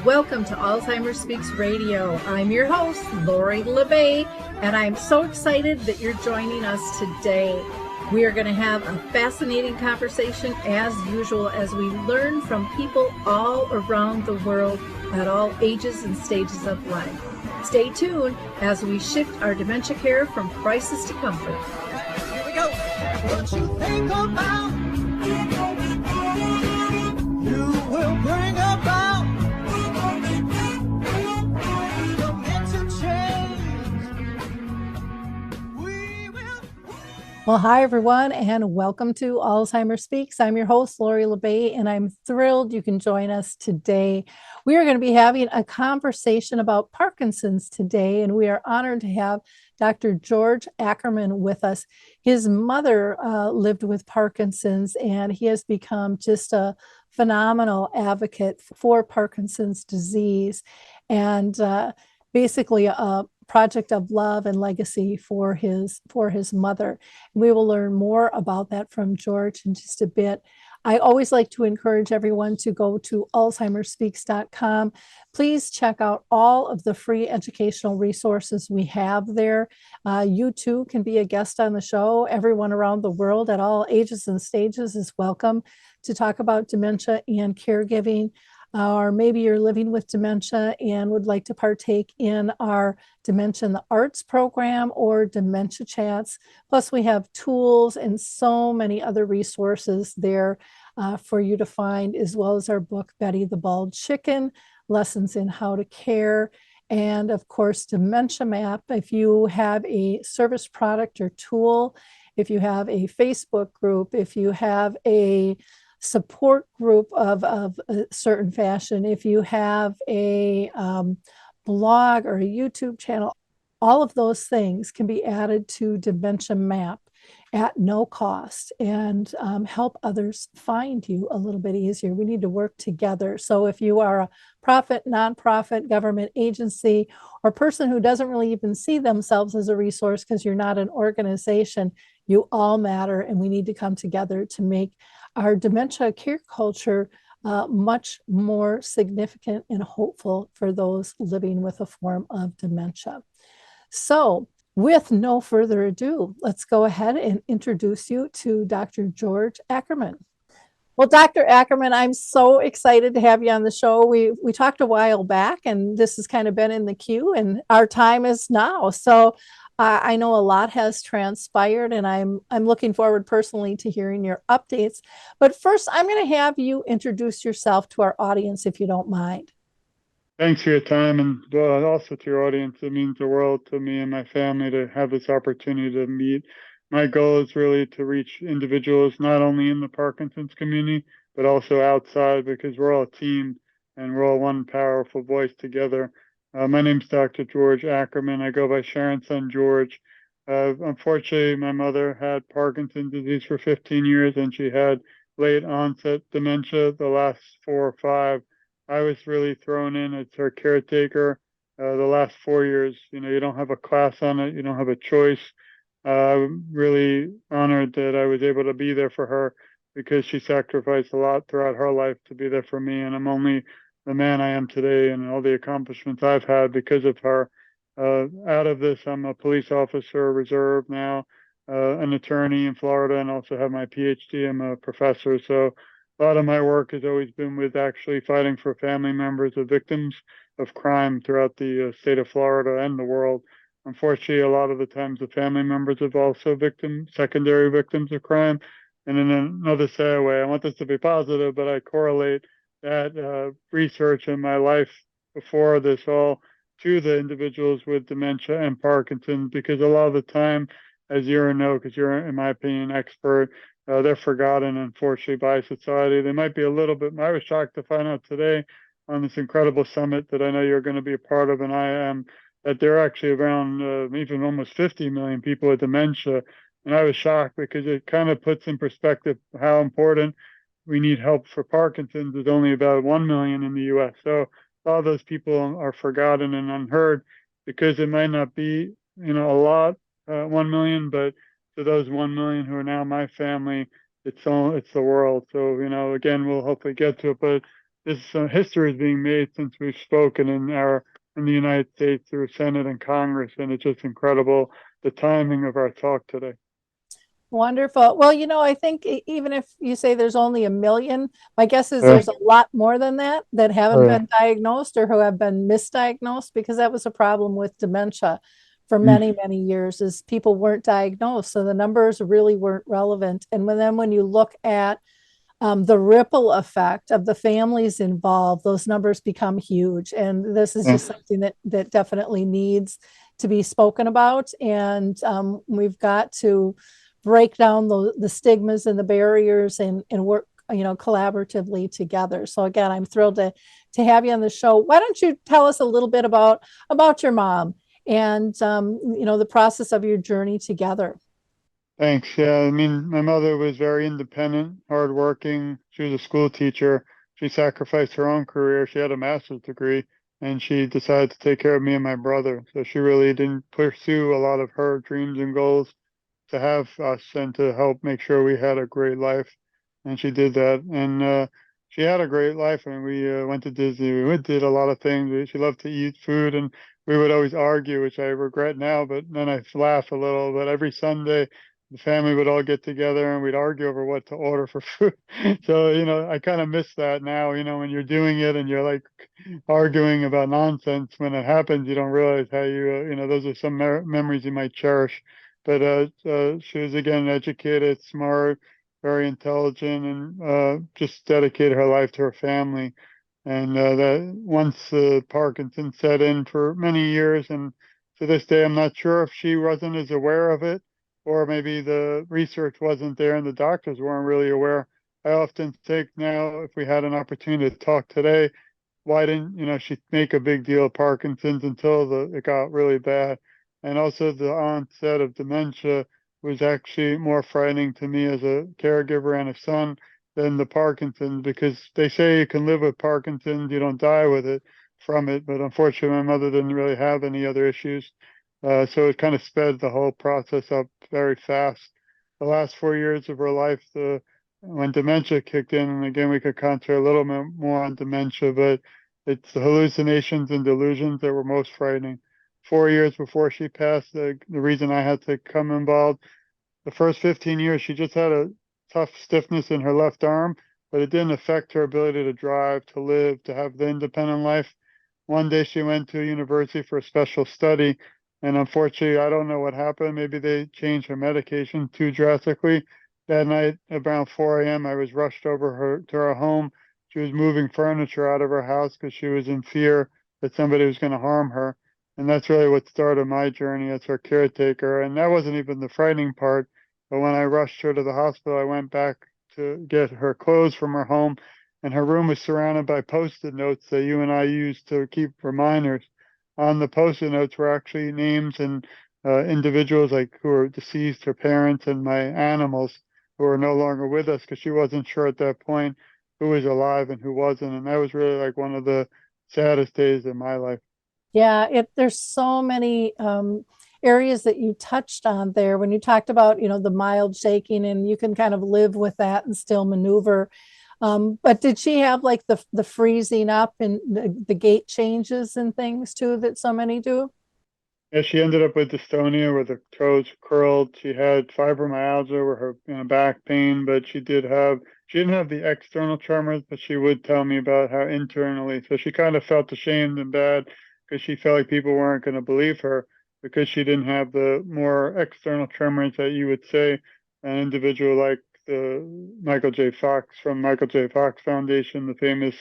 Welcome to Alzheimer Speaks Radio. I'm your host, Lori LeBay, and I'm so excited that you're joining us today. We are going to have a fascinating conversation as usual as we learn from people all around the world at all ages and stages of life. Stay tuned as we shift our dementia care from crisis to comfort. Here we go. What you think about, you will bring about. Well, hi, everyone, and welcome to Alzheimer Speaks. I'm your host, Lori LeBay, and I'm thrilled you can join us today. We are going to be having a conversation about Parkinson's today, and we are honored to have Dr. George Ackerman with us. His mother lived with Parkinson's, and he has become just a phenomenal advocate for Parkinson's disease, and basically a project of love and legacy for his mother. We will learn more about that from George in just a bit. I always like to encourage everyone to go to alzheimerspeaks.com. Please check out all of the free educational resources we have there. You too can be a guest on the show. Everyone around the world at all ages and stages is welcome to talk about dementia and caregiving. Or maybe you're living with dementia and would like to partake in our Dementia in the Arts program or Dementia Chats. Plus, we have tools and so many other resources there for you to find, as well as our book, Betty the Bald Chicken, Lessons in How to Care, and of course, Dementia Map. If you have a service product or tool, if you have a Facebook group, if you have a support group of a certain fashion, if you have a blog or a YouTube channel, all of those things can be added to Dementia Map at no cost and help others find you a little bit easier. We need to work together. So if you are a profit, nonprofit, government agency, or person who doesn't really even see themselves as a resource because you're not an organization, you all matter, and we need to come together to make our dementia care culture much more significant and hopeful for those living with a form of dementia. So with no further ado, let's go ahead and introduce you to Dr. George Ackerman. Well, Dr. Ackerman, I'm so excited to have you on the show. We talked a while back, and this has kind of been in the queue, and our time is now. So I know a lot has transpired, and I'm looking forward personally to hearing your updates. But first, I'm going to have you introduce yourself to our audience, if you don't mind. Thanks for your time, and also to your audience. It means the world to me and my family to have this opportunity to meet. My goal is really to reach individuals not only in the Parkinson's community, but also outside, because we're all a team and we're all one powerful voice together. My name's Dr. George Ackerman. I go by Sharon's son, George. Unfortunately, my mother had Parkinson disease for 15 years, and she had late onset dementia the last 4 or 5. I was really thrown in as her caretaker the last 4 years. You don't have a class on it. You don't have a choice. I'm really honored that I was able to be there for her, because she sacrificed a lot throughout her life to be there for me. And I'm only the man I am today and all the accomplishments I've had because of her. Out of this, I'm a police officer, reserve now, an attorney in Florida, and also have my PhD. I'm a professor. So a lot of my work has always been with actually fighting for family members of victims of crime throughout the state of Florida and the world. Unfortunately, a lot of the times the family members of also secondary victims of crime. And in another sad way, I want this to be positive, but I correlate that research in my life before this all to the individuals with dementia and Parkinson's, because a lot of the time, as you know, because you're, in my opinion, expert, they're forgotten, unfortunately, by society. They might be a little bit. I was shocked to find out today on this incredible summit that I know you're going to be a part of, and I am, that there are actually around even almost 50 million people with dementia. And I was shocked, because it kind of puts in perspective how important we need help for Parkinson's. There's only about 1 million in the U.S. So all those people are forgotten and unheard, because it might not be, a lot, 1 million, but to those 1 million who are now my family, it's the world. So, again, we'll hopefully get to it, but this history is being made since we've spoken in the United States through Senate and Congress, and it's just incredible the timing of our talk today. Wonderful. Well, I think even if you say there's only 1 million, my guess is Yeah. there's a lot more than that haven't Oh, yeah. been diagnosed or who have been misdiagnosed, because that was a problem with dementia for Mm. many, many years, is people weren't diagnosed. So the numbers really weren't relevant. And when you look at the ripple effect of the families involved, those numbers become huge. And this is just something that definitely needs to be spoken about. And we've got to break down the stigmas and the barriers and work collaboratively together. So again, I'm thrilled to have you on the show. Why don't you tell us a little bit about your mom and the process of your journey together? Thanks. Yeah, I mean, my mother was very independent, hardworking. She was a school teacher. She sacrificed her own career. She had a master's degree, and she decided to take care of me and my brother. So she really didn't pursue a lot of her dreams and goals to have us and to help make sure we had a great life. And she did that. And she had a great life. And we went to Disney. We did a lot of things. She loved to eat food, and we would always argue, which I regret now, but then I laugh a little. But every Sunday, the family would all get together and we'd argue over what to order for food. So, I kind of miss that now, when you're doing it and you're like arguing about nonsense. When it happens, you don't realize how those are some memories you might cherish. But she was, again, educated, smart, very intelligent, and just dedicated her life to her family. And that once Parkinson set in for many years, and to this day, I'm not sure if she wasn't as aware of it, or maybe the research wasn't there and the doctors weren't really aware. I often think now, if we had an opportunity to talk today, why didn't she make a big deal of Parkinson's until it got really bad? And also the onset of dementia was actually more frightening to me as a caregiver and a son than the Parkinson's, because they say you can live with Parkinson's, you don't die with it from it. But unfortunately, my mother didn't really have any other issues. So it kind of sped the whole process up very fast. The last 4 years of her life, when dementia kicked in, and again, we could concentrate a little bit more on dementia, but it's the hallucinations and delusions that were most frightening. 4 years before she passed, the reason I had to come involved, the first 15 years, she just had a tough stiffness in her left arm, but it didn't affect her ability to drive, to live, to have the independent life. One day she went to university for a special study, and unfortunately, I don't know what happened. Maybe they changed her medication too drastically. That night, around 4 a.m., I was rushed over to her home. She was moving furniture out of her house because she was in fear that somebody was going to harm her. And that's really what started my journey as her caretaker. And that wasn't even the frightening part. But when I rushed her to the hospital, I went back to get her clothes from her home, and her room was surrounded by Post-it notes that you and I used to keep reminders. On the Post-it notes were actually names and individuals like who were deceased, her parents, and my animals who are no longer with us, because she wasn't sure at that point who was alive and who wasn't. And that was really like one of the saddest days of my life. Yeah, there's so many areas that you touched on there when you talked about, the mild shaking, and you can kind of live with that and still maneuver. But did she have like the freezing up and the gait changes and things too that so many do? Yeah, she ended up with dystonia where the toes curled. She had fibromyalgia where her back pain, but she didn't have the external tremors, but she would tell me about how internally. So she kind of felt ashamed and bad because she felt like people weren't going to believe her because she didn't have the more external tremors that you would say an individual like the Michael J. Fox from Michael J. Fox Foundation, the famous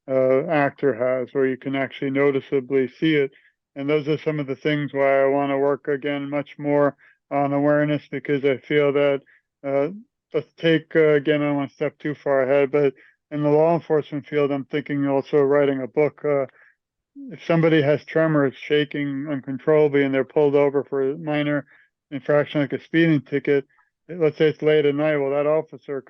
actor, has, where you can actually noticeably see it. And those are some of the things why I want to work again much more on awareness, because I feel that let's take again, I don't want to step too far ahead, but in the law enforcement field, I'm thinking also writing a book. If somebody has tremors, shaking uncontrollably, and they're pulled over for a minor infraction like a speeding ticket, let's say it's late at night, well, that officer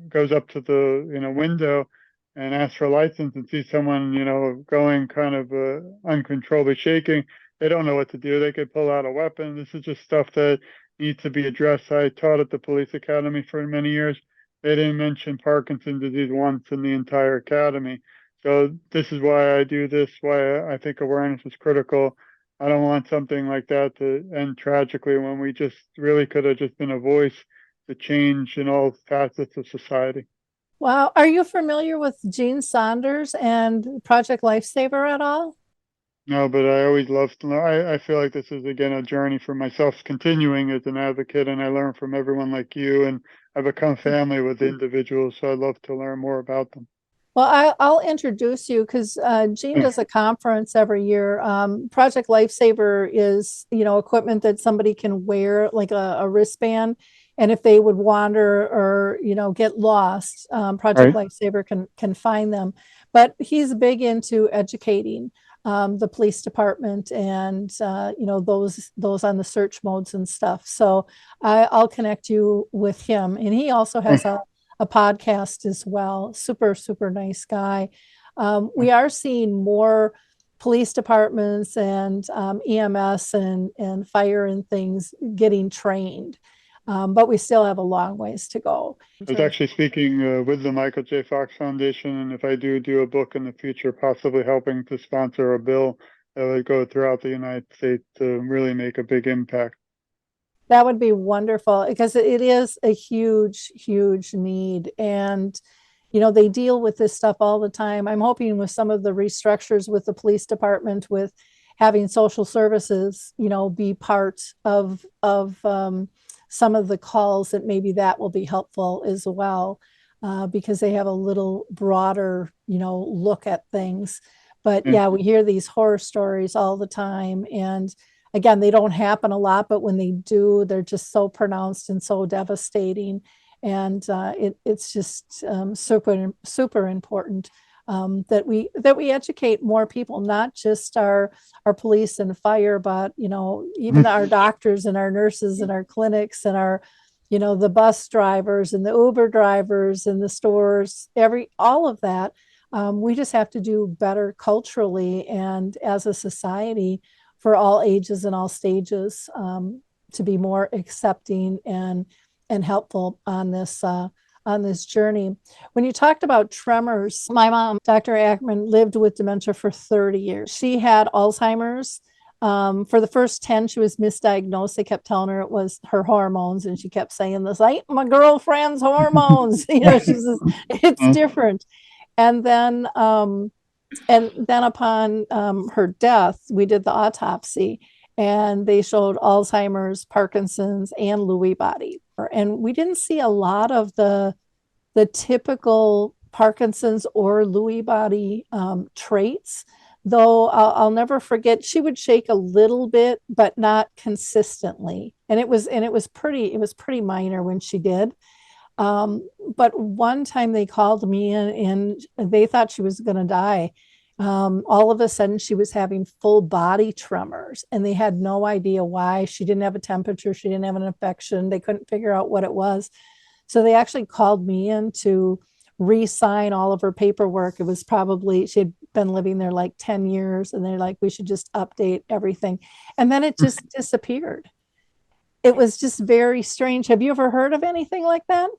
goes up to the window and asks for a license and sees someone going kind of uncontrollably shaking. They don't know what to do. They could pull out a weapon. This is just stuff that needs to be addressed. I taught at the police academy for many years. They didn't mention Parkinson disease once in the entire academy. So this is why I do this, why I think awareness is critical. I don't want something like that to end tragically when we just really could have just been a voice to change in all facets of society. Wow. Are you familiar with Gene Saunders and Project Lifesaver at all? No, but I always love to learn. I feel like this is again a journey for myself, continuing as an advocate, and I learn from everyone like you, and I become family with individuals, so I love to learn more about them. Well, I'll introduce you because Gene does a conference every year. Project Lifesaver is, equipment that somebody can wear, like a wristband. And if they would wander or, get lost, Project Right. Lifesaver can find them. But he's big into educating the police department and, those on the search modes and stuff. So I'll connect you with him. And he also has a podcast as well. Super, super nice guy. We are seeing more police departments and EMS and fire and things getting trained, but we still have a long ways to go. I was actually speaking with the Michael J. Fox Foundation, and if I do a book in the future, possibly helping to sponsor a bill that would go throughout the United States to really make a big impact. That would be wonderful because it is a huge, huge need. And, they deal with this stuff all the time. I'm hoping with some of the restructures with the police department, with having social services, be part of some of the calls, that maybe that will be helpful as well, because they have a little broader, look at things. But yeah, we hear these horror stories all the time. And again, they don't happen a lot, but when they do, they're just so pronounced and so devastating. And it's just super, super important that we educate more people, not just our police and fire, but even our doctors and our nurses and our clinics and our the bus drivers and the Uber drivers and the stores, all of that. We just have to do better culturally and as a society for all ages and all stages, to be more accepting and helpful on this journey. When you talked about tremors, my mom, Dr. Ackerman, lived with dementia for 30 years. She had Alzheimer's. For the first 10, she was misdiagnosed. They kept telling her it was her hormones, and she kept saying this, "I ain't my girlfriend's hormones." She says, it's different. And then upon her death, we did the autopsy, and they showed Alzheimer's, Parkinson's, and Lewy body. And we didn't see a lot of the typical Parkinson's or Lewy body traits, though I'll never forget, she would shake a little bit, but not consistently. And it was pretty minor when she did. But one time they called me and they thought she was going to die. All of a sudden she was having full body tremors, and they had no idea why. She didn't have a temperature. She didn't have an infection. They couldn't figure out what it was. So they actually called me in to re-sign all of her paperwork. It was probably, she had been living there like 10 years, and they're like, we should just update everything. And then it just disappeared. It was just very strange. Have you ever heard of anything like that?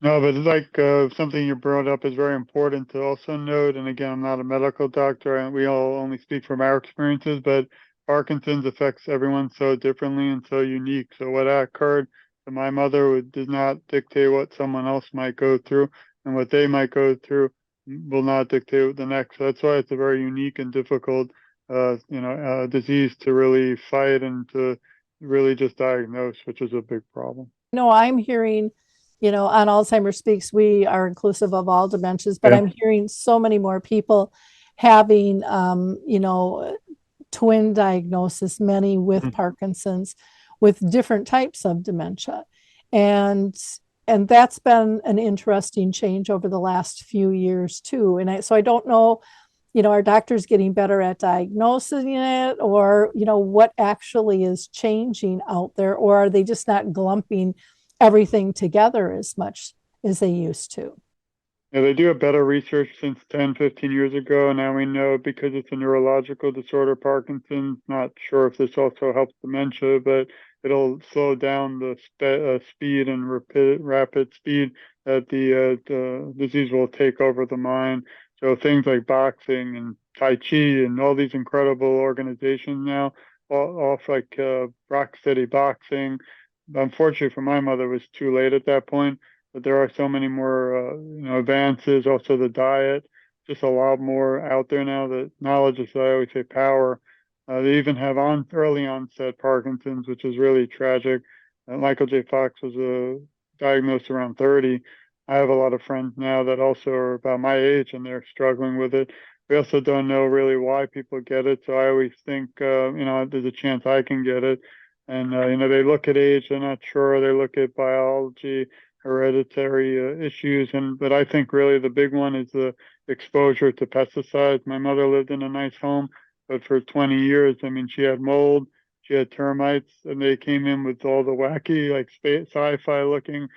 No, but like something you brought up is very important to also note. And again, I'm not a medical doctor, and we all only speak from our experiences, but Parkinson's affects everyone so differently and so unique. So what occurred to my mother does not dictate what someone else might go through, and what they might go through will not dictate the next. So that's why it's a very unique and difficult, disease to really fight and to really just diagnose, which is a big problem. I'm hearing, on Alzheimer's Speaks, we are inclusive of all dementias, but I'm hearing so many more people having, twin diagnosis, many with Parkinson's, with different types of dementia. And that's been an interesting change over the last few years too. And so I don't know, are doctors getting better at diagnosing it, or, what actually is changing out there, or are they just not glumping everything together as much as they used to? Yeah, they do have better research since 10, 15 years ago. Now we know because it's a neurological disorder, Parkinson's. Not sure if this also helps dementia, but it'll slow down the speed and rapid speed that the disease will take over the mind. So things like boxing and Tai Chi and all these incredible organizations now, off like Rock Steady Boxing. Unfortunately for my mother, it was too late at that point. But there are so many more, advances. Also, the diet, just a lot more out there now. The knowledge is, I always say, power. They even have early onset Parkinson's, which is really tragic. Michael J. Fox was diagnosed around 30. I have a lot of friends now that also are about my age and they're struggling with it. We also don't know really why people get it. So I always think, there's a chance I can get it. And, they look at age, they're not sure. They look at biology, hereditary issues. But I think really the big one is the exposure to pesticides. My mother lived in a nice home, but for 20 years, I mean, she had mold, she had termites, and they came in with all the wacky, like sci-fi looking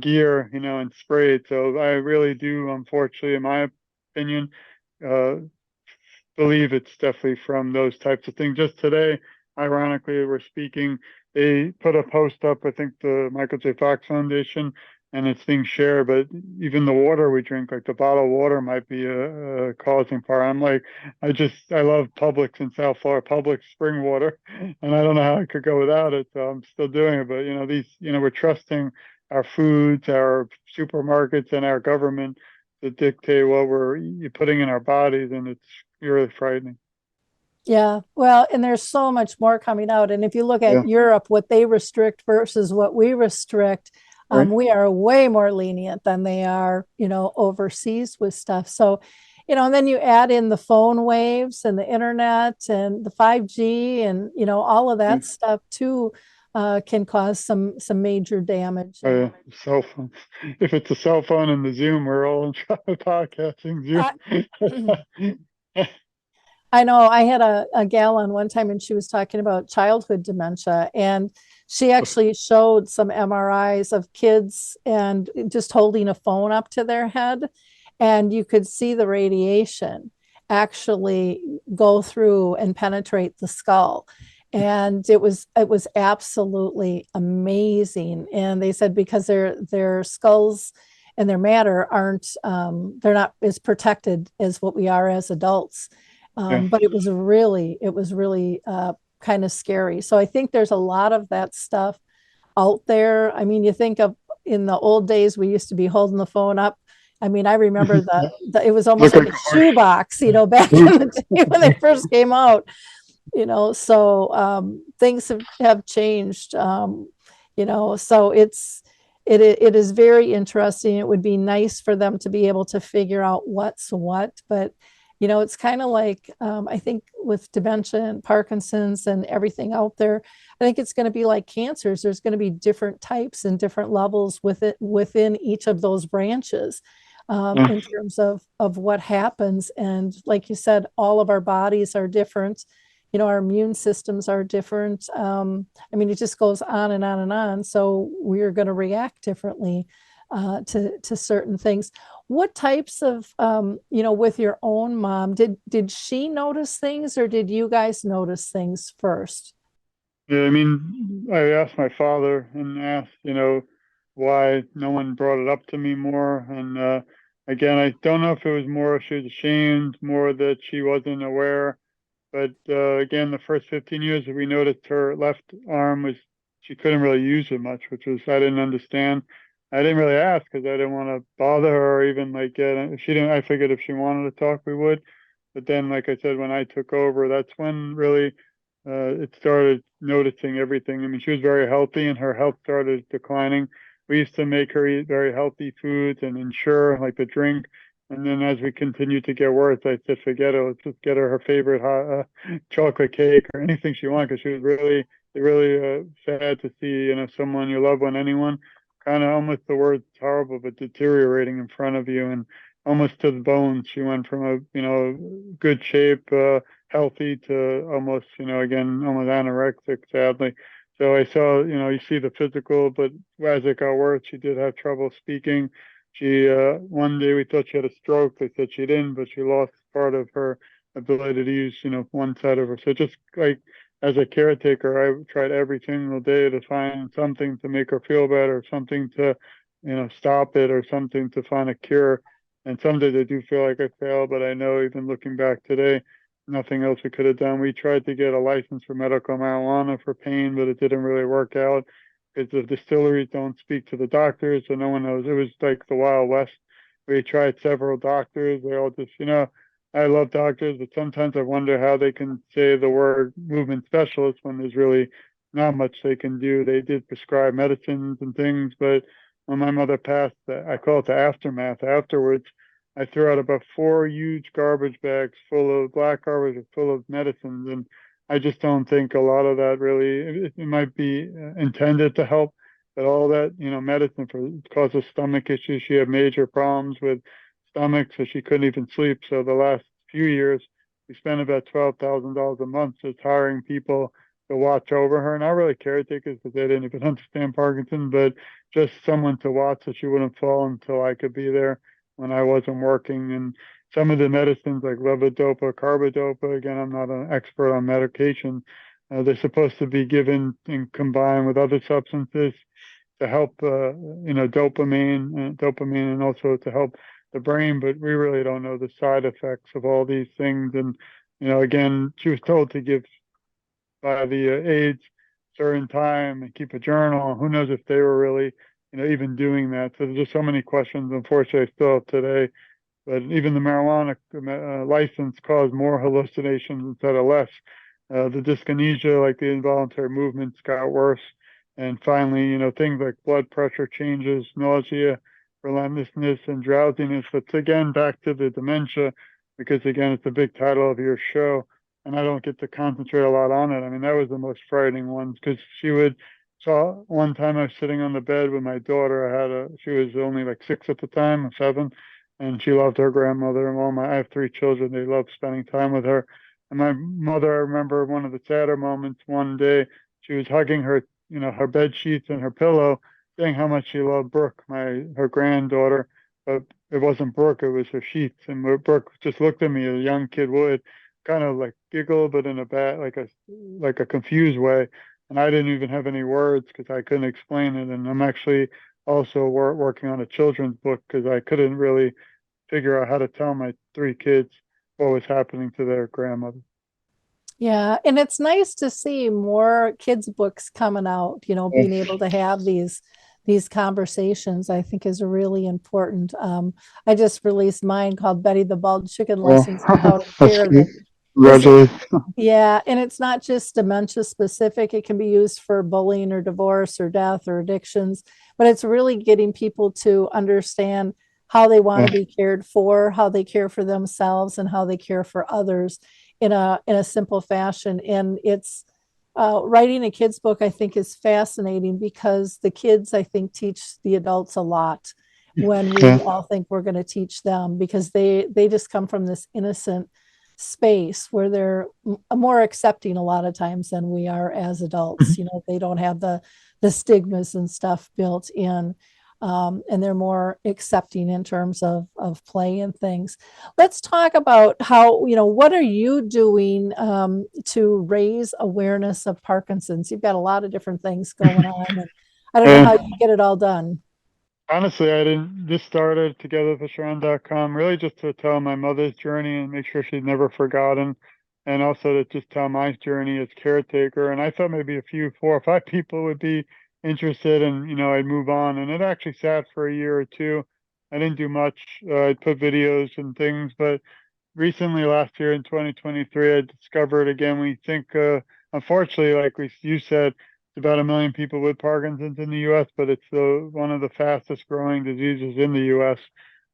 gear, and sprayed. So I really do, unfortunately, in my opinion, uh, believe it's definitely from those types of things. Just today, ironically, we're speaking, they put a post up, I think the Michael J. Fox Foundation, and it's being shared, but even the water we drink, like the bottled water might be a causing part. I'm like, I love Publix in South Florida, Publix spring water, and I don't know how I could go without it. So I'm still doing it. But, we're trusting our foods, our supermarkets, and our government to dictate what we're putting in our bodies, and it's really frightening. Yeah, well, and there's so much more coming out. And if you look Yeah, at Europe, what they restrict versus what we restrict, right. we are way more lenient than they are, overseas with stuff. So, and then you add in the phone waves and the internet and the 5G and, all of Yeah. that stuff too, can cause some major damage. Oh, And yeah. Cell phone. If it's a cell phone and the Zoom, we're all in podcasting I, Zoom. I know I had a gal on one time and she was talking about childhood dementia and she actually showed some MRIs of kids and just holding a phone up to their head and you could see the radiation actually go through and penetrate the skull. And it was absolutely amazing. And they said because their skulls and their matter aren't they're not as protected as what we are as adults, Yeah. but it was really kind of scary. So I think there's a lot of that stuff out there. I mean, you think of in the old days, we used to be holding the phone up. I mean, I remember the it was almost Look like like a a horse. shoebox, back in the day when they first came out, so things have changed, so it is very interesting. It would be nice for them to be able to figure out what's what, but it's kind of like I think with dementia and Parkinson's and everything out there, I think it's going to be like cancers. There's going to be different types and different levels within each of those branches, Yeah. in terms of what happens. And like you said, all of our bodies are different. Our immune systems are different. I mean, it just goes on and on and on. So we're going to react differently to certain things. What types of, with your own mom, did she notice things or did you guys notice things first? Yeah, I mean, I asked my father and asked, why no one brought it up to me more. And again, I don't know if it was more she was ashamed, more that she wasn't aware. But again, the first 15 years, we noticed her left arm she couldn't really use it much, which was, I didn't understand. I didn't really ask because I didn't want to bother her or even like if she didn't, I figured if she wanted to talk, we would. But then, like I said, when I took over, that's when really it started noticing everything. I mean, she was very healthy and her health started declining. We used to make her eat very healthy foods and ensure like the drink. And then as we continued to get worse, I said, forget it. Let's just get her favorite hot, chocolate cake or anything she wanted because she was really sad to see, someone you love one, anyone, kind of almost the word's horrible, but deteriorating in front of you and almost to the bones. She went from good shape, healthy to almost, again, almost anorexic, sadly. So I saw, you see the physical, but as it got worse, she did have trouble speaking. She, one day we thought she had a stroke. They said she didn't, but she lost part of her ability to use, one side of her. So just like as a caretaker, I tried every single day to find something to make her feel better, something to, stop it or something to find a cure. And some days I do feel like I failed, but I know even looking back today, nothing else we could have done. We tried to get a license for medical marijuana for pain, but it didn't really work out because the distilleries don't speak to the doctors, so no one knows. It was like the Wild West. We tried several doctors. They all just, I love doctors, but sometimes I wonder how they can say the word movement specialist when there's really not much they can do. They did prescribe medicines and things, but when my mother passed, I call it the aftermath. Afterwards, I threw out about 4 huge garbage bags full of black garbage full of medicines, and I just don't think a lot of that really. It might be intended to help, but all that medicine for causes stomach issues. She had major problems with stomach, so she couldn't even sleep. So the last few years, we spent about $12,000 a month just hiring people to watch over her, not really caretakers because they didn't even understand Parkinson, but just someone to watch so she wouldn't fall until I could be there when I wasn't working. And some of the medicines like levodopa, carbidopa, again, I'm not an expert on medication. They're supposed to be given and combined with other substances to help, dopamine, and also to help the brain. But we really don't know the side effects of all these things. And again, she was told to give by the aides certain time and keep a journal. Who knows if they were really, even doing that? So there's just so many questions. Unfortunately, I still have today. But even the marijuana license caused more hallucinations instead of less. The dyskinesia, like the involuntary movements, got worse. And finally, things like blood pressure changes, nausea, relentlessness, and drowsiness. But again, back to the dementia, because again, it's a big title of your show, and I don't get to concentrate a lot on it. I mean, that was the most frightening ones because she would. So one time I was sitting on the bed with my daughter. She was only like 6 at the time, or 7, and she loved her grandmother. And I have 3 children. They loved spending time with her. And my mother, I remember one of the sadder moments one day, she was hugging her, her bed sheets and her pillow, saying how much she loved Brooke, her granddaughter. But it wasn't Brooke, it was her sheets. And Brooke just looked at me as a young kid would, kind of like giggle, but in a bad, like a confused way. And I didn't even have any words because I couldn't explain it. And I'm actually also working on a children's book because I couldn't really figure out how to tell my 3 kids what was happening to their grandmother. Yeah, and it's nice to see more kids' books coming out, being able to have these conversations, I think is really important. I just released mine called Betty the Bald Chicken Lessons on How to That's Care cute. Them. Congratulations. Yeah, and it's not just dementia specific. It can be used for bullying or divorce or death or addictions, but it's really getting people to understand how they want to be cared for, how they care for themselves, and how they care for others in a simple fashion. And it's writing a kid's book, I think, is fascinating because the kids, I think, teach the adults a lot when we all think we're going to teach them because they just come from this innocent space where they're more accepting a lot of times than we are as adults. They don't have the stigmas and stuff built in, and they're more accepting in terms of play and things. Let's talk about how, what are you doing to raise awareness of Parkinson's? You've got a lot of different things going on, and I don't know how you get it all done. Honestly, I didn't just started TogetherForSharon.com really just to tell my mother's journey and make sure she's never forgotten, and also to just tell my journey as caretaker. And I thought maybe a few, 4 or 5 people would be interested, and I'd move on. And it actually sat for a year or two. I didn't do much. I'd put videos and things, but recently, last year in 2023, I discovered again. We think, unfortunately, like you said, it's about 1 million people with Parkinson's in the U.S., but it's one of the fastest growing diseases in the U.S.,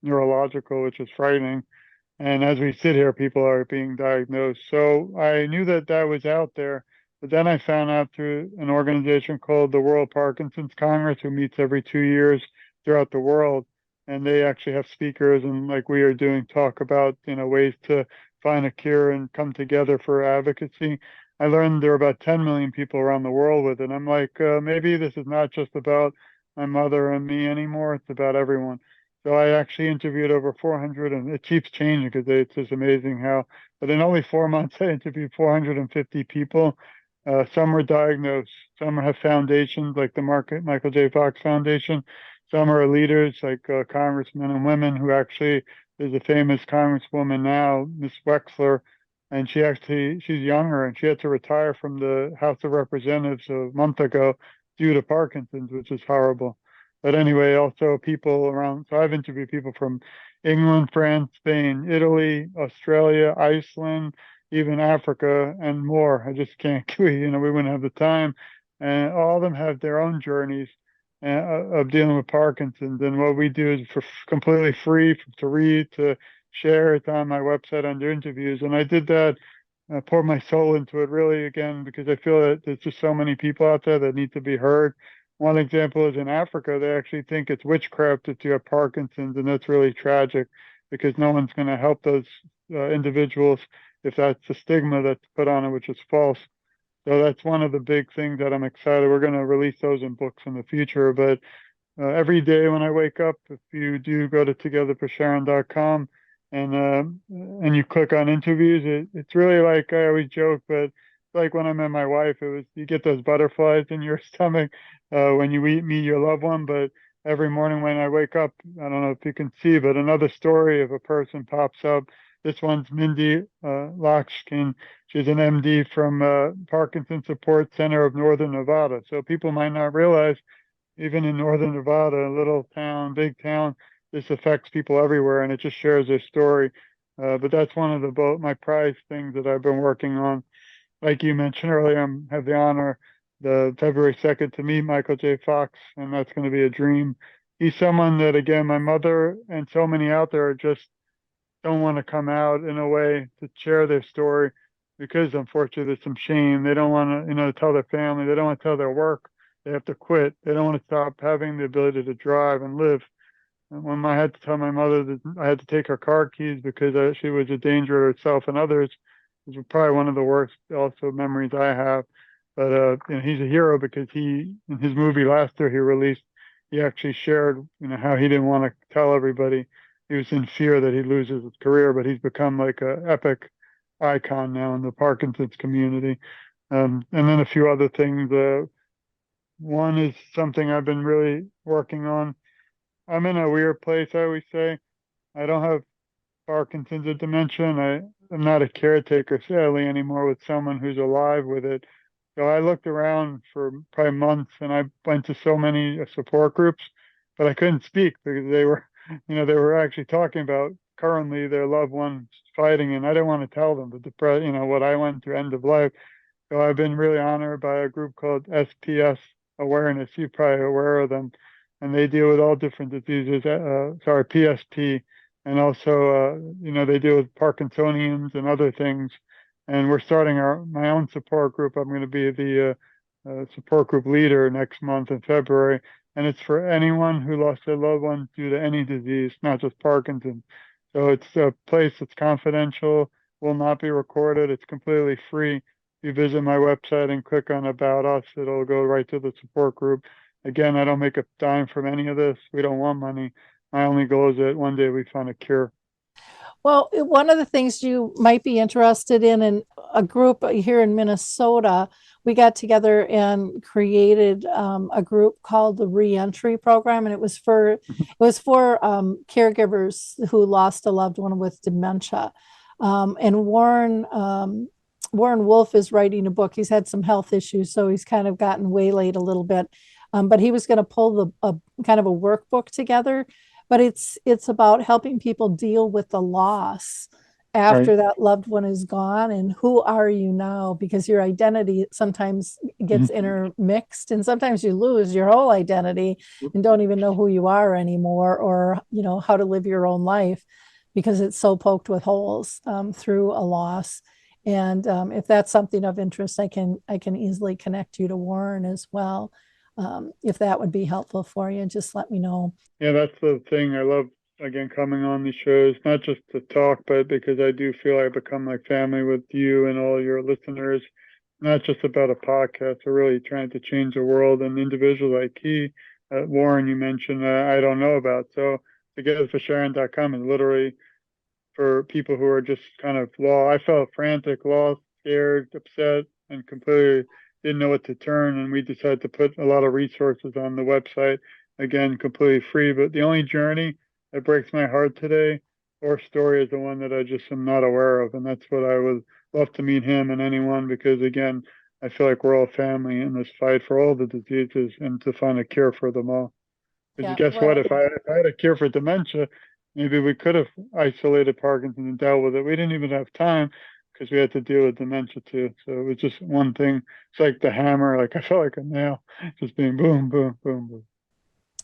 neurological, which is frightening. And as we sit here, people are being diagnosed. So I knew that that was out there, but then I found out through an organization called the World Parkinson's Congress, who meets every 2 years throughout the world. And they actually have speakers and like we are doing talk about, ways to find a cure and come together for advocacy. I learned there are about 10 million people around the world with it. I'm like, maybe this is not just about my mother and me anymore. It's about everyone. So I actually interviewed over 400, and it keeps changing because it's just amazing how, but in only 4 months, I interviewed 450 people. Some were diagnosed, some have foundations like the Michael J. Fox Foundation. some are leaders like congressmen and women who actually, there's a famous congresswoman now, Miss Wexler, and she's younger and she had to retire from the House of Representatives a month ago due to Parkinson's, which is horrible. But anyway, also people around, so I've interviewed people from England, France, Spain, Italy, Australia, Iceland, even Africa and more. I just can't, we wouldn't have the time. And all of them have their own journeys of dealing with Parkinson's. And what we do is for completely free to read, to share. It's on my website under interviews. And I did that, pour my soul into it really again, because I feel that there's just so many people out there that need to be heard. One example is in Africa, they actually think it's witchcraft if you have Parkinson's, and that's really tragic because no one's going to help those individuals if that's the stigma that's put on it, which is false. So that's one of the big things that I'm excited. We're going to release those in books in the future. But every day when I wake up, if you do go to TogetherForSharon.com and you click on interviews, it's really like I always joke, but it's like when I met my wife, it was you get those butterflies in your stomach when you meet your loved one. But every morning when I wake up, I don't know if you can see, but another story of a person pops up. This one's Mindy Lakshkin. She's an MD from Parkinson Support Center of Northern Nevada. So people might not realize, even in Northern Nevada, a little town, big town, this affects people everywhere, and it just shares their story. But that's one of my prized things that I've been working on. Like you mentioned earlier, I have the honor the February 2nd to meet Michael J. Fox, and that's going to be a dream. He's someone that, again, my mother and so many out there just don't want to come out in a way to share their story because unfortunately there's some shame. They don't want to, tell their family. They don't want to tell their work. They have to quit. They don't want to stop having the ability to drive and live. And when I had to tell my mother that I had to take her car keys because she was a danger to herself and others, it was probably one of the worst also memories I have. But he's a hero because in his movie last year he released, he actually shared, how he didn't want to tell everybody. He was in fear that he'd lose his career, but he's become like an epic icon now in the Parkinson's community. And then a few other things. One is something I've been really working on. I'm in a weird place, I always say. I don't have Parkinson's or dementia, and I'm not a caretaker, sadly, anymore with someone who's alive with it. So I looked around for probably months, and I went to so many support groups, but I couldn't speak because they were actually talking about currently their loved ones fighting, and I didn't want to tell them, but what I went through end of life. So I've been really honored by a group called SPS Awareness. You're probably aware of them, and they deal with all different diseases. PSP, and also they deal with Parkinsonians and other things. And we're starting my own support group. I'm going to be the support group leader next month in February. And it's for anyone who lost their loved one due to any disease, not just Parkinson's. So it's a place that's confidential, will not be recorded. It's completely free. If you visit my website and click on About Us, it'll go right to the support group. Again, I don't make a dime from any of this. We don't want money. My only goal is that one day we find a cure. Well, one of the things you might be interested in a group here in Minnesota, we got together and created a group called the Reentry Program, and it was for caregivers who lost a loved one with dementia. And Warren Wolf is writing a book. He's had some health issues, so he's kind of gotten waylaid a little bit. But he was going to pull a kind of a workbook together. But it's about helping people deal with the loss after that loved one is gone, and who are you now? Because your identity sometimes gets intermixed, and sometimes you lose your whole identity and don't even know who you are anymore, or how to live your own life because it's so poked with holes through a loss. And if that's something of interest, I can easily connect you to Warren as well. If that would be helpful for you, just let me know. Yeah, that's the thing. I love, again, coming on these shows, not just to talk, but because I do feel I become like family with you and all your listeners. Not just about a podcast. We're really trying to change the world, and individuals like Warren, you mentioned, I don't know about. So TogetherForSharon.com is literally for people who are just kind of lost. I felt frantic, lost, scared, upset, and completely didn't know what to turn. And we decided to put a lot of resources on the website again, completely free. But the only journey that breaks my heart today or story is the one that I just am not aware of. And that's what I would love to meet him and anyone, because again, I feel like we're all family in this fight for all the diseases and to find a cure for them all. Because Yeah, guess what? well, If I had a cure for dementia, maybe we could have isolated Parkinson's and dealt with it. We didn't even have time because we had to deal with dementia too. So it was just one thing. It's like the hammer. Like I felt like a nail, just being boom, boom, boom, boom.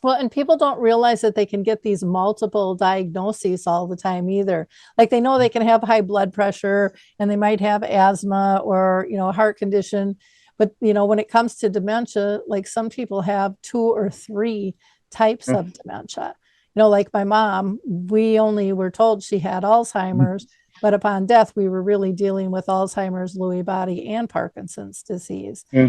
well, and people don't realize that they can get these multiple diagnoses all the time either. Like they know they can have high blood pressure and they might have asthma or, a heart condition. But, when it comes to dementia, like some people have 2 or 3 types Yeah. of dementia. Like my mom, we only were told she had Alzheimer's, but upon death, we were really dealing with Alzheimer's, Lewy body, and Parkinson's disease. Yeah.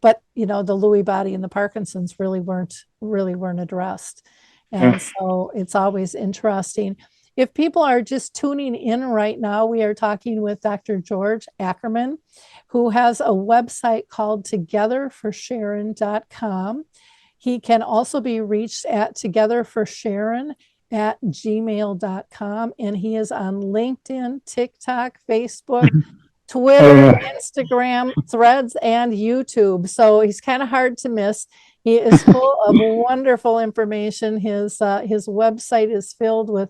But the Lewy body and the Parkinson's really weren't addressed. Yeah. And so it's always interesting. If people are just tuning in right now, we are talking with Dr. George Ackerman, who has a website called TogetherForSharon.com. He can also be reached at TogetherForSharon@gmail.com. And he is on LinkedIn, TikTok, Facebook, Oh Twitter, yeah. Instagram, Threads, and YouTube. So he's kind of hard to miss. He is full of wonderful information. His website is filled with,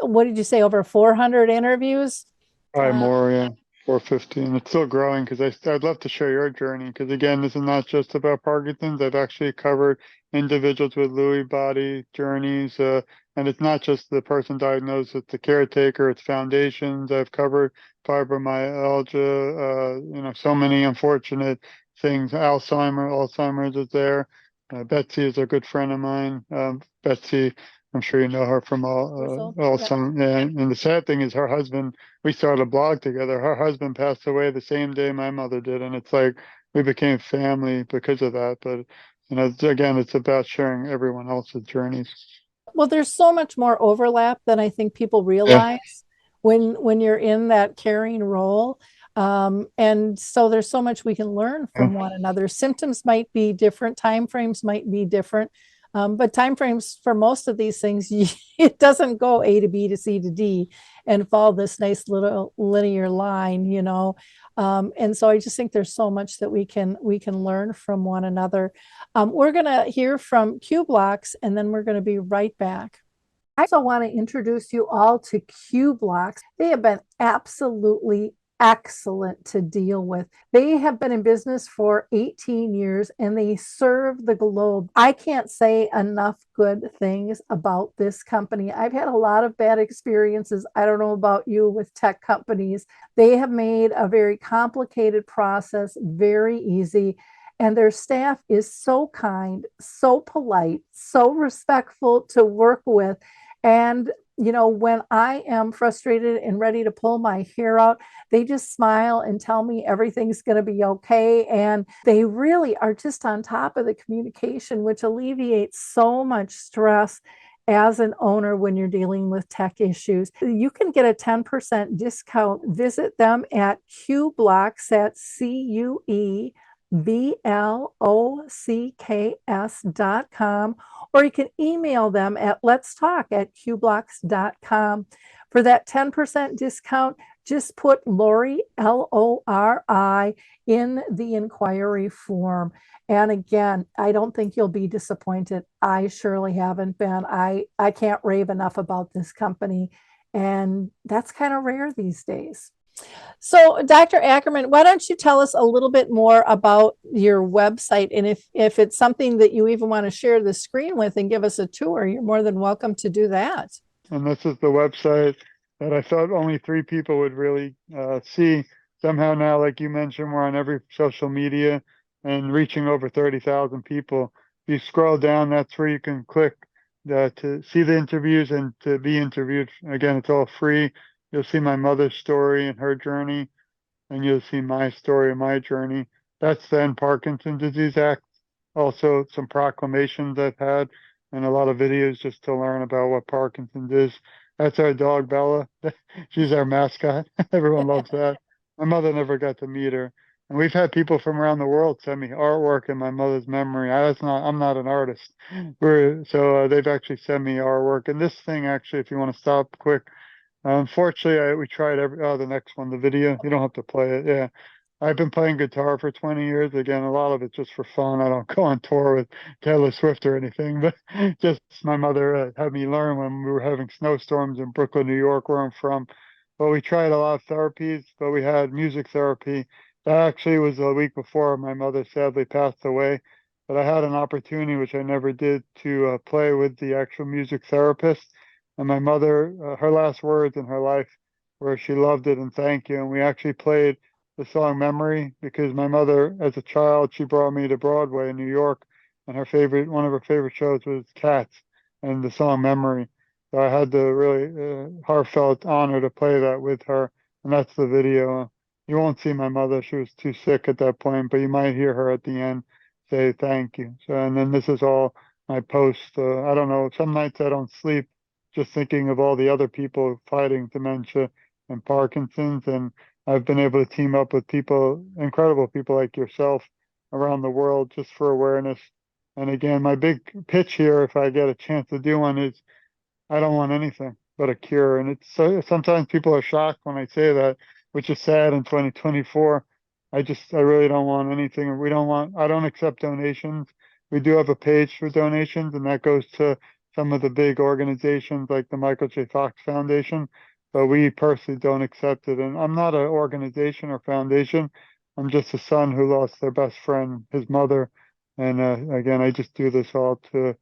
what did you say, over 400 interviews? Probably Uh, more, yeah. 415. It's still growing because I'd love to share your journey because again, this is not just about Parkinson's. I've actually covered individuals with Lewy body journeys, and it's not just the person diagnosed; it's the caretaker, it's foundations. I've covered fibromyalgia, so many unfortunate things. Alzheimer's is there. Betsy is a good friend of mine. Betsy, I'm sure you know her from Wurzel, yep. Alzheimer's. Yeah, and the sad thing is her husband, we started a blog together. Her husband passed away the same day my mother did, and it's like we became family because of that. But again, it's about sharing everyone else's journeys. Well, there's so much more overlap than I think people Yeah, realize when you're in that caring role. And so there's so much we can learn yeah, from one another. Symptoms might be different, time frames might be different, but time frames for most of these things, it doesn't go A to B to C to D and follow this nice little linear line. And so I just think there's so much that we can learn from one another. We're going to hear from Q Blocks, and then we're going to be right back. I also want to introduce you all to Q Blocks. They have been absolutely excellent to deal with. They have been in business for 18 years and they serve the globe. I can't say enough good things about this company. I've had a lot of bad experiences. I don't know about you with tech companies. They have made a very complicated process very easy. And their staff is so kind, so polite, so respectful to work with. And, when I am frustrated and ready to pull my hair out, they just smile and tell me everything's going to be okay. And they really are just on top of the communication, which alleviates so much stress as an owner when you're dealing with tech issues. You can get a 10% discount. Visit them at QBlocks, at CUEBLOCKS.com, or you can email them at letstalk@qblocks.com. For that 10% discount, just put Lori, Lori, in the inquiry form. And again, I don't think you'll be disappointed. I surely haven't been. I can't rave enough about this company. And that's kind of rare these days. So, Dr. Ackerman, why don't you tell us a little bit more about your website? And if it's something that you even want to share the screen with and give us a tour, you're more than welcome to do that. and this is the website that I thought only 3 people would really see. Somehow now, like you mentioned, we're on every social media and reaching over 30,000 people. If you scroll down, that's where you can click to see the interviews and to be interviewed. Again, it's all free. You'll see my mother's story and her journey, and you'll see my story and my journey. That's the End Parkinson Disease Act. Also, some proclamations I've had and a lot of videos just to learn about what Parkinson's is. That's our dog, Bella. She's our mascot. Everyone loves that. My mother never got to meet her. And we've had people from around the world send me artwork in my mother's memory. I'm not an artist. They've actually sent me artwork. And this thing, actually, if you want to stop quick, unfortunately, we tried the next one, the video. You don't have to play it. Yeah. I've been playing guitar for 20 years. Again, a lot of it's just for fun. I don't go on tour with Taylor Swift or anything, but just my mother had me learn when we were having snowstorms in Brooklyn, New York, where I'm from. But we tried a lot of therapies, but we had music therapy. That actually was a week before my mother sadly passed away. But I had an opportunity, which I never did, to play with the actual music therapist. And my mother, her last words in her life were she loved it and thank you. And we actually played the song Memory because my mother, as a child, she brought me to Broadway in New York, and one of her favorite shows was Cats and the song Memory. So I had the really heartfelt honor to play that with her, and that's the video. You won't see my mother; she was too sick at that point, but you might hear her at the end say thank you. So, and then this is all my post. I don't know. Some nights I don't sleep just thinking of all the other people fighting dementia and Parkinson's, and I've been able to team up with people, incredible people like yourself around the world just for awareness. And again, my big pitch here, if I get a chance to do one, is I don't want anything but a cure. And it's so sometimes people are shocked when I say that, which is sad in 2024. I really don't want anything. I don't accept donations. We do have a page for donations, and that goes to some of the big organizations like the Michael J. Fox Foundation, but we personally don't accept it. And I'm not an organization or foundation. I'm just a son who lost their best friend, his mother. And again, I just do this all to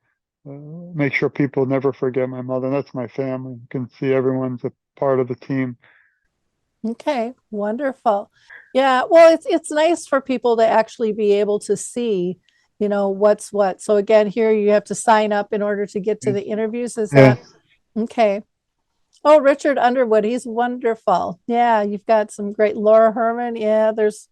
make sure people never forget my mother. That's my family. You can see everyone's a part of the team. Okay, wonderful. Yeah, well, it's nice for people to actually be able to see, what's what. So again, here you have to sign up in order to get to the interviews. Is Yeah. that okay? Oh, Richard Underwood, he's wonderful. Yeah, you've got some great Laura Herman. Yeah, there's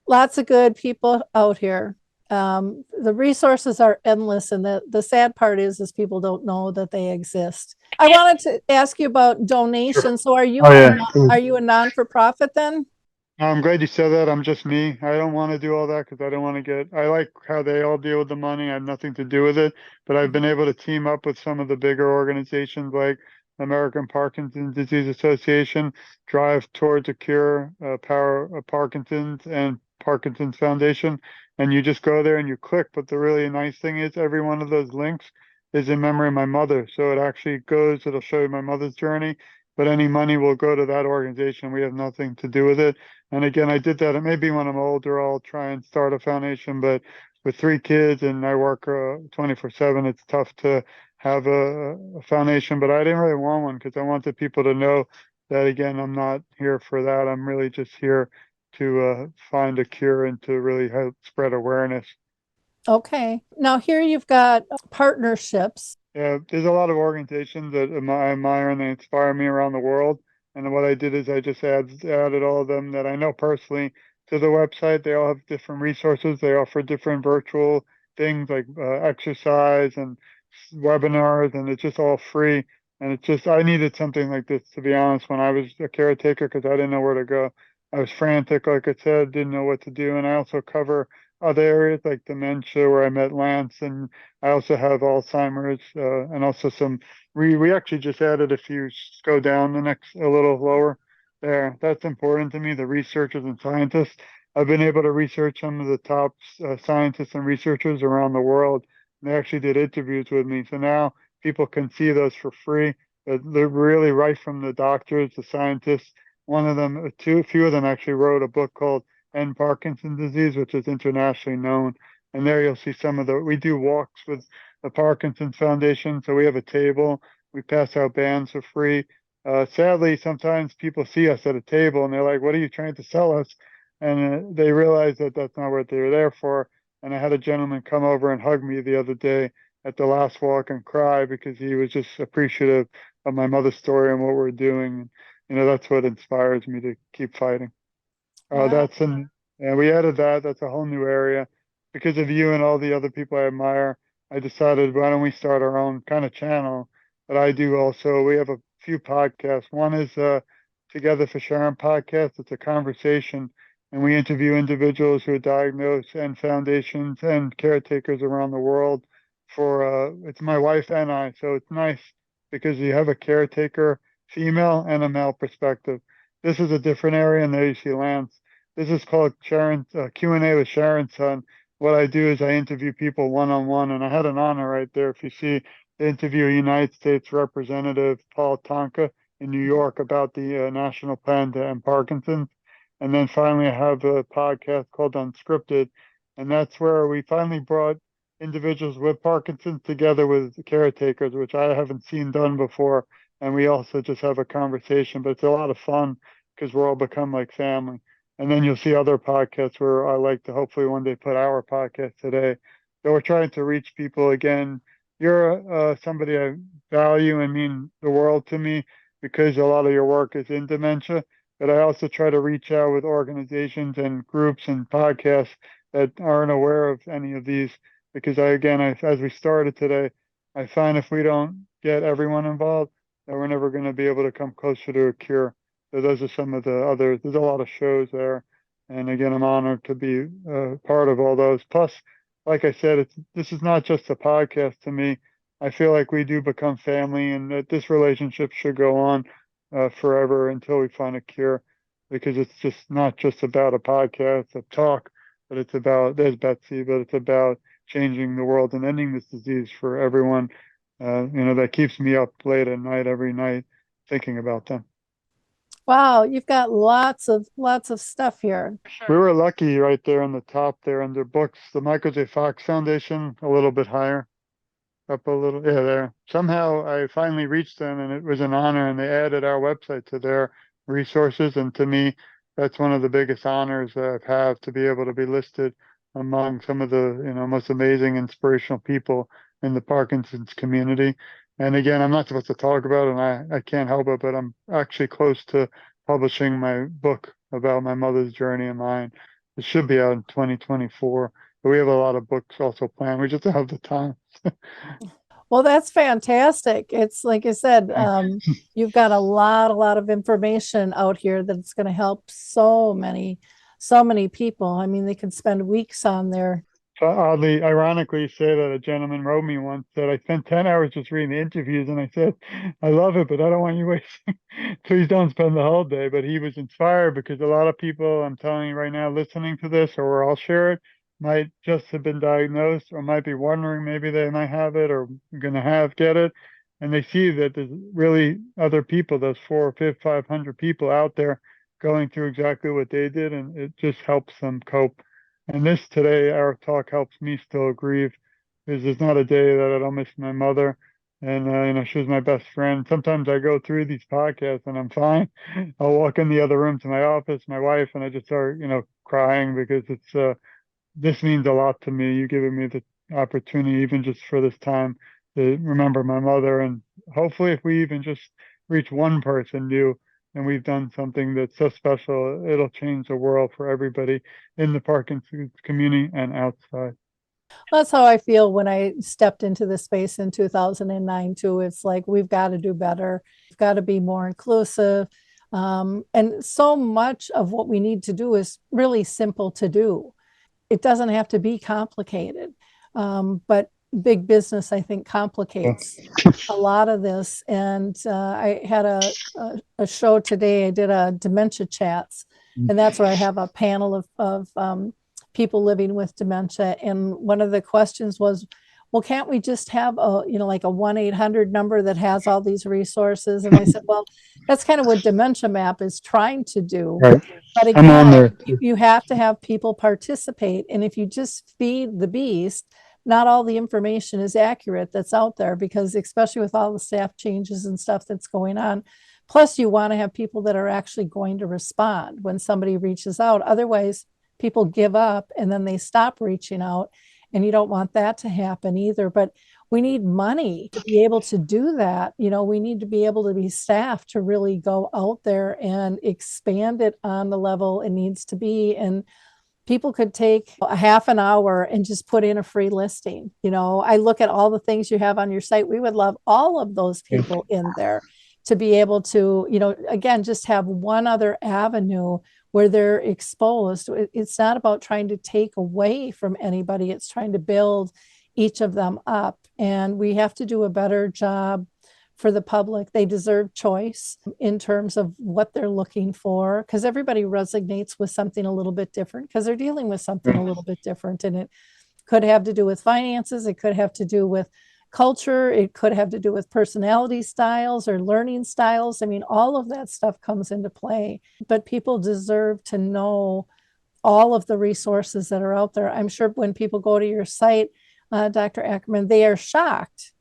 lots of good people out here. The resources are endless, and the sad part is people don't know that they exist. I wanted to ask you about donations. So Oh yeah. are you a non-for-profit then? I'm glad you said that. I'm just me. I don't want to do all that because I don't want to I like how they all deal with the money. I have nothing to do with it. But I've been able to team up with some of the bigger organizations like American Parkinson Disease Association, Drive Towards a Cure, Power of Parkinson's, and Parkinson's Foundation. And you just go there and you click. But the really nice thing is every one of those links is in memory of my mother. So it'll show you my mother's journey, but any money will go to that organization. We have nothing to do with it. And again, I did that. Maybe when I'm older, I'll try and start a foundation. But with 3 kids and I work 24/7, it's tough to have a foundation. But I didn't really want one because I wanted people to know that, again, I'm not here for that. I'm really just here to find a cure and to really help spread awareness. Okay. Now here you've got partnerships. Yeah, there's a lot of organizations that I admire and they inspire me around the world. And what I did is I just added all of them that I know personally to the website. They all have different resources. They offer different virtual things like exercise and webinars, and it's just all free. And it's just, I needed something like this, to be honest, when I was a caretaker because I didn't know where to go. I was frantic, like I said, didn't know what to do. And I also cover other areas like dementia, where I met Lance, and I also have Alzheimer's, and also we actually just added a few, go down a little lower there. That's important to me, the researchers and scientists. I've been able to research some of the top scientists and researchers around the world. And they actually did interviews with me. So now people can see those for free. They're really right from the doctors, the scientists. One of them, a few of them actually wrote a book called End Parkinson Disease, which is internationally known. And there you'll see we do walks with the Parkinson's Foundation. So we have a table. We pass out bands for free. Sadly, sometimes people see us at a table and they're like, what are you trying to sell us? And they realize that that's not what they were there for. And I had a gentleman come over and hug me the other day at the last walk and cry because he was just appreciative of my mother's story and what we're doing. That's what inspires me to keep fighting. Wow. Yeah, we added that. That's a whole new area. Because of you and all the other people I admire, I decided, why don't we start our own kind of channel that I do also. We have a few podcasts. One is Together for Sharon podcast. It's a conversation and we interview individuals who are diagnosed and foundations and caretakers around the world for it's my wife and I. So it's nice because you have a caretaker, female and a male perspective. This is a different area, and there you see Lance. This is called Sharon Q&A with Sharon's son. What I do is I interview people one-on-one, and I had an honor right there. If you see, the interview a United States Representative Paul Tonka in New York about the national plan to end Parkinson's. And then finally, I have a podcast called Unscripted, and that's where we finally brought individuals with Parkinson's together with caretakers, which I haven't seen done before. And we also just have a conversation, but it's a lot of fun because we're all become like family. And then you'll see other podcasts where I like to hopefully one day put our podcast today. So we're trying to reach people again. You're somebody I value and mean the world to me because a lot of your work is in dementia. But I also try to reach out with organizations and groups and podcasts that aren't aware of any of these. Because as we started today, I find if we don't get everyone involved, that we're never going to be able to come closer to a cure. So those are some of the others. There's a lot of shows there. And again, I'm honored to be part of all those. Plus, like I said, this is not just a podcast to me. I feel like we do become family and that this relationship should go on forever until we find a cure, because it's just not just about a podcast, a talk, but it's about, there's Betsy, but it's about changing the world and ending this disease for everyone. That keeps me up late at night, every night, thinking about them. Wow, you've got lots of stuff here. We were lucky right there on the top there under books, the Michael J. Fox Foundation, a little bit higher, up a little, yeah, there. Somehow I finally reached them and it was an honor, and they added our website to their resources. And to me, that's one of the biggest honors that I've had, to be able to be listed among some of the most amazing, inspirational people in the Parkinson's community. And again, I'm not supposed to talk about it, and I can't help it, but I'm actually close to publishing my book about my mother's journey and mine. It should be out in 2024, but we have a lot of books also planned. We just don't have the time. Well, that's fantastic. It's like I said, you've got a lot of information out here that's going to help so many people. I mean, they could spend weeks on there. So oddly, ironically, say that a gentleman wrote me once that I spent 10 hours just reading the interviews, and I said, I love it, but I don't want you wasting. Please don't spend the whole day. But he was inspired because a lot of people, I'm telling you right now, listening to this, or I'll share it, might just have been diagnosed or might be wondering maybe they might have it or going to get it. And they see that there's really other people, those 400 or 500 people out there going through exactly what they did. And it just helps them cope. And this today, our talk helps me still grieve, because there's not a day that I don't miss my mother. And, she was my best friend. Sometimes I go through these podcasts and I'm fine. I'll walk in the other room to my office, my wife, and I just start, crying, because this means a lot to me. You giving me the opportunity, even just for this time, to remember my mother. And hopefully if we even just reach one person new, and we've done something that's so special, it'll change the world for everybody in the Parkinson's community and outside. That's how I feel when I stepped into this space in 2009 too. It's like, we've got to do better. We've got to be more inclusive. And so much of what we need to do is really simple to do. It doesn't have to be complicated. But big business, I think, complicates a lot of this. And I had a show today. I did a dementia chats, and that's where I have a panel of people living with dementia. And one of the questions was, well, can't we just have like a 1-800 number that has all these resources? And I said, well, that's kind of what Dementia Map is trying to do. Right. But again, you have to have people participate. And if you just feed the beast, not all the information is accurate that's out there, because especially with all the staff changes and stuff that's going on. Plus, you want to have people that are actually going to respond when somebody reaches out. Otherwise, people give up and then they stop reaching out. And you don't want that to happen either. But we need money to be able to do that. We need to be able to be staffed to really go out there and expand it on the level it needs to be. And people could take a half an hour and just put in a free listing. I look at all the things you have on your site. We would love all of those people in there to be able to, again, just have one other avenue where they're exposed. It's not about trying to take away from anybody. It's trying to build each of them up. And we have to do a better job for the public. They deserve choice in terms of what they're looking for, because everybody resonates with something a little bit different because they're dealing with something a little bit different. And it could have to do with finances. It could have to do with culture. It could have to do with personality styles or learning styles. I mean, all of that stuff comes into play, but people deserve to know all of the resources that are out there. I'm sure when people go to your site, Dr. Ackerman, they are shocked.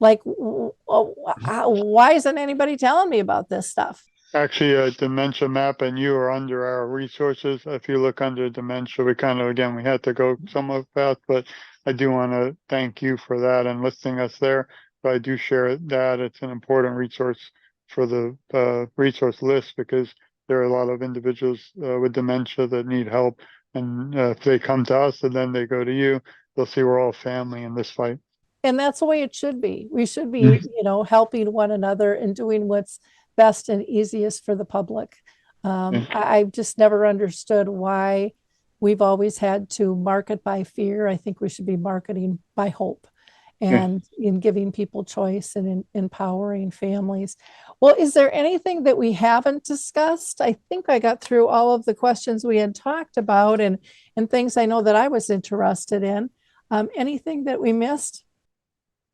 Like, why isn't anybody telling me about this stuff? Actually, Dementia Map and you are under our resources. If you look under dementia, we kind of, again, we had to go somewhat fast, but I do want to thank you for that and listing us there. So I do share that. It's an important resource for the resource list because there are a lot of individuals with dementia that need help. And if they come to us and then they go to you, they'll see we're all family in this fight. And that's the way it should be. We should be, helping one another and doing what's best and easiest for the public. I've just never understood why we've always had to market by fear. I think we should be marketing by hope and in giving people choice and in empowering families. Well, is there anything that we haven't discussed? I think I got through all of the questions we had talked about and things I know that I was interested in. Anything that we missed?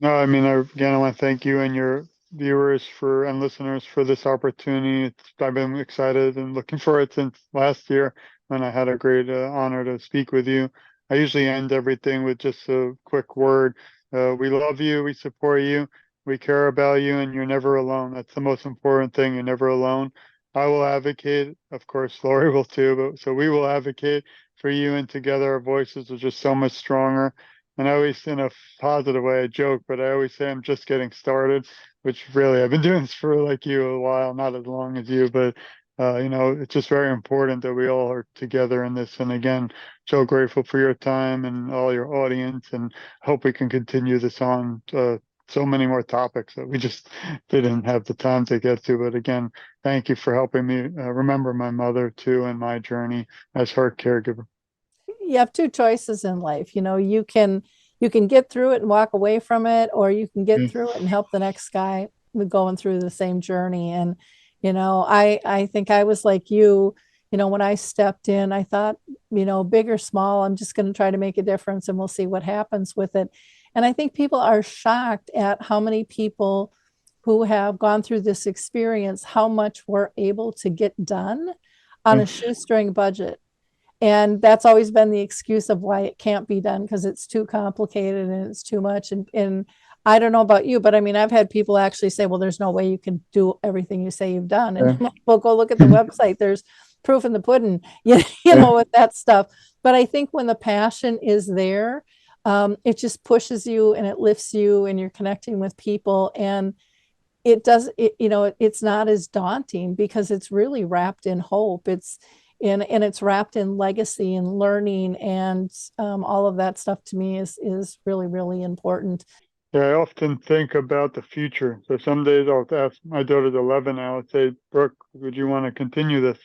No, I mean, again, I want to thank you and your viewers and listeners for this opportunity. I've been excited and looking for it since last year when I had a great honor to speak with you. I usually end everything with just a quick word. We love you, we support you, we care about you, and you're never alone. That's the most important thing. You're never alone. I will advocate, of course, Lori will too, but so we will advocate for you, and together our voices are just so much stronger. And I always, in a positive way, I joke, but I always say I'm just getting started, which really I've been doing this for like you a while, not as long as you, but it's just very important that we all are together in this. And again, so grateful for your time and all your audience, and hope we can continue this on so many more topics that we just didn't have the time to get to. But again, thank you for helping me remember my mother too and my journey as her caregiver. You have two choices in life. You can get through it and walk away from it, or you can get through it and help the next guy with going through the same journey. And I think I was like you. When I stepped in, I thought, big or small, I'm just going to try to make a difference and we'll see what happens with it. And I think people are shocked at how many people who have gone through this experience, how much we're able to get done on a shoestring budget. And that's always been the excuse of why it can't be done, because it's too complicated and it's too much. And I don't know about you, but I mean, I've had people actually say, well, there's no way you can do everything you say you've done. And I'm like, well, go look at the website. There's proof in the pudding, with that stuff. But I think when the passion is there, it just pushes you and it lifts you and you're connecting with people. And it's not as daunting because it's really wrapped in hope. And it's wrapped in legacy and learning, and all of that stuff to me is really, really important. Yeah, I often think about the future. So some days I'll ask my daughter's 11 now, I'll say, Brooke, would you want to continue this?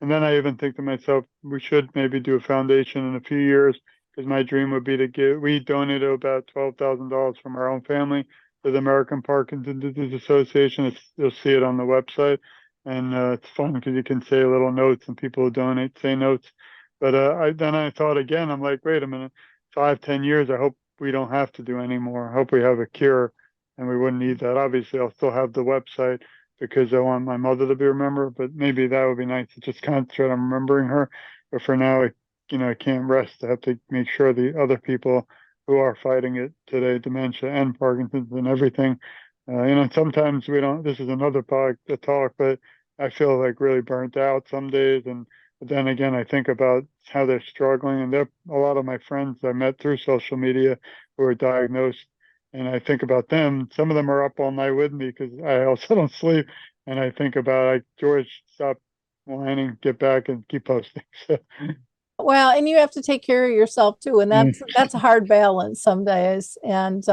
And then I even think to myself, we should maybe do a foundation in a few years, because my dream would be we donated about $12,000 from our own family to the American Parkinson Disease Association. You'll see it on the website. And it's fun because you can say little notes and people who donate say notes. But I thought again, I'm like, wait a minute, 5-10 years, I hope we don't have to do anymore. I hope we have a cure and we wouldn't need that. Obviously, I'll still have the website because I want my mother to be remembered, but maybe that would be nice to just concentrate on remembering her. But for now, I can't rest. I have to make sure the other people who are fighting it today, dementia and Parkinson's and everything, sometimes we don't, this is another talk, but I feel like really burnt out some days. But then again, I think about how they're struggling, and a lot of my friends I met through social media who are diagnosed, and I think about them. Some of them are up all night with me because I also don't sleep. And I think about, George, stop whining, get back and keep posting. Well, and you have to take care of yourself too. And that's a hard balance some days. And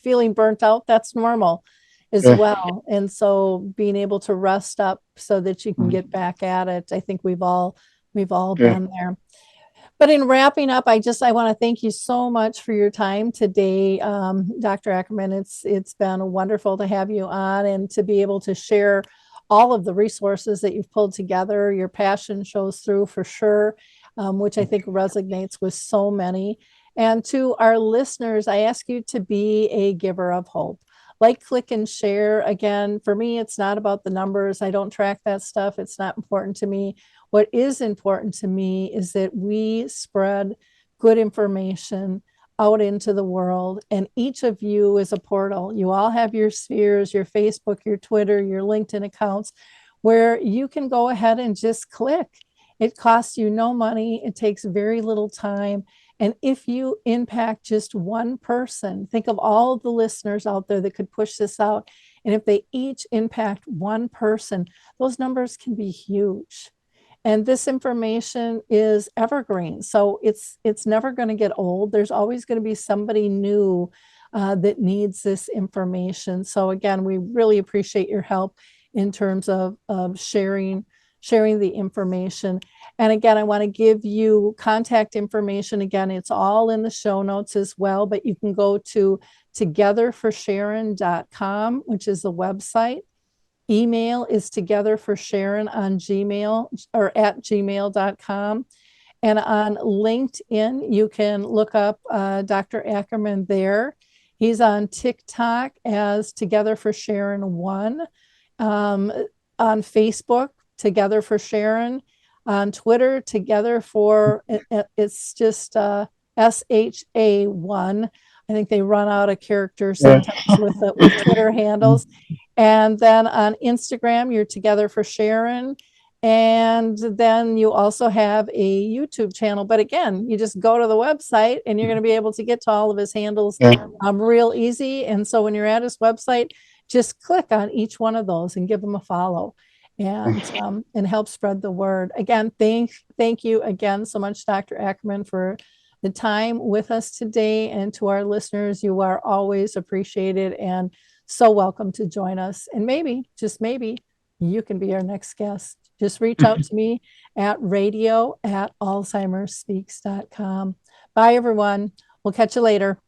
feeling burnt out, that's normal as well. And so being able to rest up so that you can get back at it. I think we've all We've all Yeah. been there. But in wrapping up, I want to thank you so much for your time today, Dr. Ackerman. It's been wonderful to have you on and to be able to share all of the resources that you've pulled together. Your passion shows through for sure, which I think resonates with so many. And to our listeners, I ask you to be a giver of hope. Like, click, and share. Again, for me, it's not about the numbers. I don't track that stuff. It's not important to me. What is important to me is that we spread good information out into the world, and each of you is a portal. You all have your spheres, your Facebook, your Twitter, your LinkedIn accounts, where you can go ahead and just click. It costs you no money. It takes very little time. And if you impact just one person, think of all of the listeners out there that could push this out. And if they each impact one person, those numbers can be huge. And this information is evergreen. So it's never going to get old. There's always going to be somebody new that needs this information. So again, we really appreciate your help in terms of sharing the information. And again, I want to give you contact information. Again, it's all in the show notes as well, but you can go to TogetherForSharon.com, which is the website. Email is TogetherForSharon on Gmail or at gmail.com. And on LinkedIn, you can look up Dr. Ackerman there. He's on TikTok as TogetherForSharon1. On Facebook, TogetherForSharon. On Twitter, it's just SHA1. I think they run out of characters sometimes with Twitter handles. And then on Instagram, you're TogetherForSharon. And then you also have a YouTube channel. But again, you just go to the website and you're going to be able to get to all of his handles real easy. And so when you're at his website, just click on each one of those and give him a follow and help spread the word. Again, thank you again so much, Dr. Ackerman, for the time with us today. And to our listeners, you are always appreciated and so welcome to join us. And maybe, just maybe, you can be our next guest. Just reach out to me at radio@alzheimerspeaks.com. Bye, everyone. We'll catch you later.